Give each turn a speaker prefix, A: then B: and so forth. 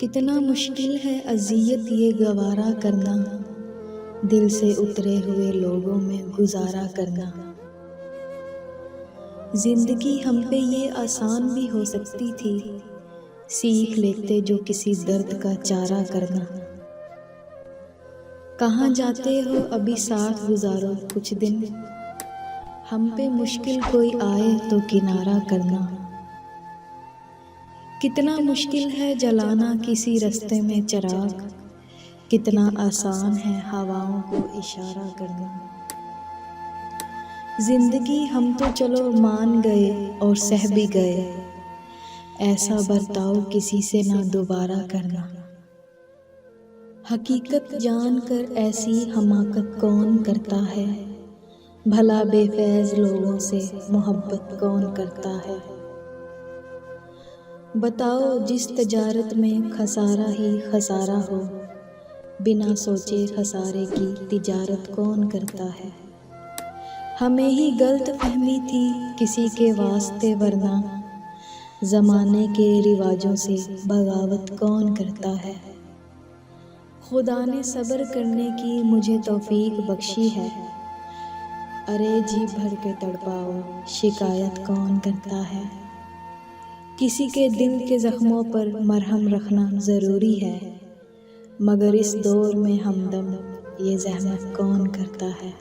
A: कितना मुश्किल है अज़ियत ये गवारा करना, दिल से उतरे हुए लोगों में गुजारा करना। जिंदगी हम पे ये आसान भी हो सकती थी, सीख लेते जो किसी दर्द का चारा करना। कहाँ जाते हो अभी साथ गुजारो कुछ दिन, हम पे मुश्किल कोई आए तो किनारा करना। कितना मुश्किल है जलाना किसी रास्ते में चिराग, कितना आसान है हवाओं को इशारा करना। जिंदगी हम तो चलो मान गए और सह भी गए, ऐसा बर्ताव किसी से ना दोबारा करना। हकीकत जानकर ऐसी हमाकत कौन करता है, भला बेफैज लोगों से मोहब्बत कौन करता है। बताओ जिस तजारत में खसारा ही खसारा हो, बिना सोचे खसारे की तिजारत कौन करता है। हमें ही गलत फहमी थी किसी के वास्ते, वरना ज़माने के रिवाजों से बगावत कौन करता है। खुदा ने सब्र करने की मुझे तौफीक बख्शी है, अरे जी भर के तड़पाओ शिकायत कौन करता है। किसी के दिल के ज़ख्मों पर मरहम रखना ज़रूरी है, मगर इस दौर में हमदम ये ज़हमत कौन करता है।